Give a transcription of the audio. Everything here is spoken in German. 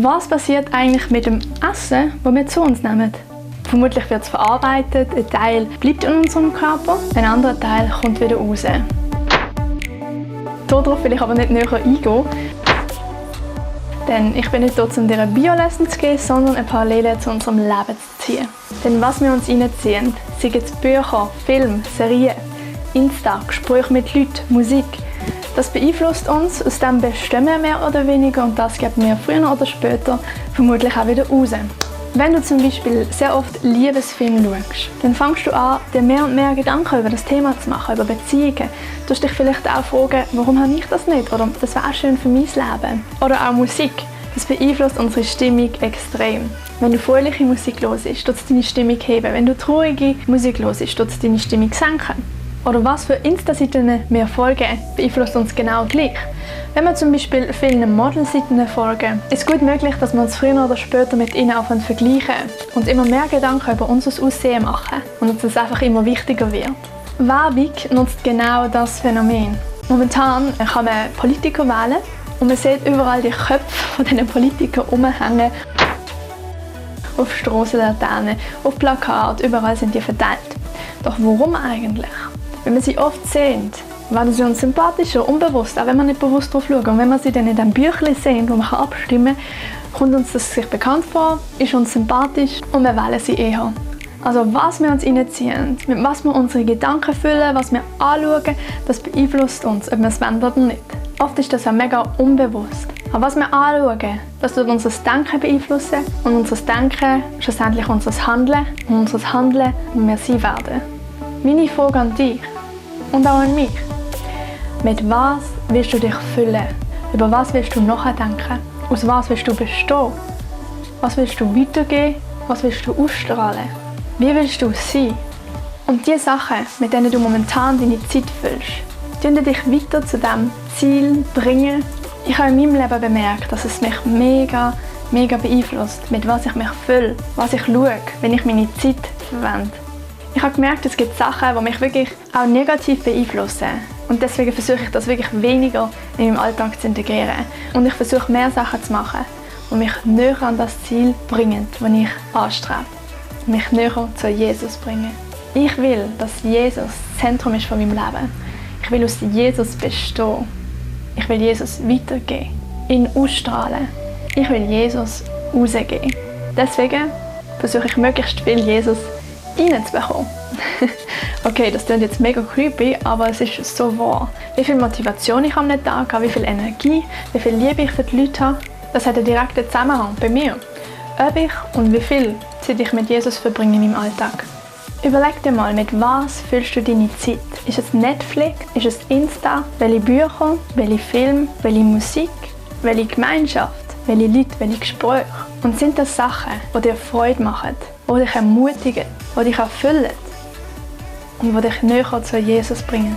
Was passiert eigentlich mit dem Essen, das wir zu uns nehmen? Vermutlich wird es verarbeitet, ein Teil bleibt in unserem Körper, ein anderer Teil kommt wieder raus. Darauf will ich aber nicht näher eingehen, denn ich bin nicht hier, um dir eine Bio-Lesson zu geben, sondern eine Parallele zu unserem Leben zu ziehen. Denn was wir uns reinziehen, seien es Bücher, Filme, Serien, Insta, Gespräche mit Leuten, Musik, das beeinflusst uns, aus dem bestimmen wir mehr oder weniger und das gibt mir früher oder später vermutlich auch wieder raus. Wenn du zum Beispiel sehr oft Liebesfilme schaust, dann fängst du an, dir mehr und mehr Gedanken über das Thema zu machen, über Beziehungen. Du dich vielleicht auch fragen, warum habe ich das nicht? Oder das wäre auch schön für mein Leben. Oder auch Musik. Das beeinflusst unsere Stimmung extrem. Wenn du fröhliche Musik hörst, tut es deine Stimmung heben. Wenn du traurige Musik hörst, tut es deine Stimmung senken. Oder was für Insta-Seiten wir folgen, beeinflusst uns genau gleich. Wenn wir zum Beispiel vielen Modelseiten folgen, ist es gut möglich, dass wir uns früher oder später mit ihnen anfangen zu vergleichen und immer mehr Gedanken über unser Aussehen machen und uns das einfach immer wichtiger wird. Werbung nutzt genau das Phänomen. Momentan kann man Politiker wählen und man sieht überall die Köpfe von diesen Politikern rumhängen. Auf Strassenlaternen, auf Plakaten, überall sind die verteilt. Doch warum eigentlich? Wenn wir sie oft sehen, werden sie uns sympathischer, unbewusst, auch wenn wir nicht bewusst darauf schauen. Und wenn wir sie dann in diesem Büchlein sehen, wo man abstimmen kann, kommt uns das sich bekannt vor, ist uns sympathisch und wir wählen sie eher. Also was wir uns reinziehen, mit was wir unsere Gedanken füllen, was wir anschauen, das beeinflusst uns, ob wir es wollen oder nicht. Oft ist das ja mega unbewusst. Aber was wir anschauen, das wird unser Denken beeinflussen und unser Denken schlussendlich unser Handeln und unser Handeln, wie wir sein werden. Meine Frage an dich und auch an mich. Mit was willst du dich füllen? Über was willst du nachdenken? Aus was willst du bestehen? Was willst du weitergeben? Was willst du ausstrahlen? Wie willst du sein? Und die Sachen, mit denen du momentan deine Zeit füllst, die dich weiter zu diesem Ziel bringen. Ich habe in meinem Leben bemerkt, dass es mich mega beeinflusst, mit was ich mich fülle, was ich schaue, wenn ich meine Zeit verwende. Ich habe gemerkt, es gibt Sachen, die mich wirklich auch negativ beeinflussen. Und deswegen versuche ich das wirklich weniger in meinem Alltag zu integrieren. Und ich versuche mehr Sachen zu machen, die mich näher an das Ziel bringen, das ich anstrebe. Mich näher zu Jesus bringen. Ich will, dass Jesus das Zentrum ist von meinem Leben. Ich will aus Jesus bestehen. Ich will Jesus weitergeben, ihn ausstrahlen. Ich will Jesus rausgeben. Deswegen versuche ich möglichst viel Jesus reinzubekommen. Okay, das klingt jetzt mega creepy, aber es ist so wahr. Wie viel Motivation ich am Tag habe, wie viel Energie, wie viel Liebe ich für die Leute habe, das hat einen direkten Zusammenhang bei mir. Ob ich und wie viel Zeit ich mit Jesus verbringe in meinem Alltag. Überleg dir mal, mit was füllst du deine Zeit? Ist es Netflix? Ist es Insta? Welche Bücher? Welche Filme? Welche Musik? Welche Gemeinschaft? Welche Leute? Welche Gespräche? Und sind das Sachen, die dir Freude machen, die dich ermutigen, die dich erfüllen und die dich näher zu Jesus bringen?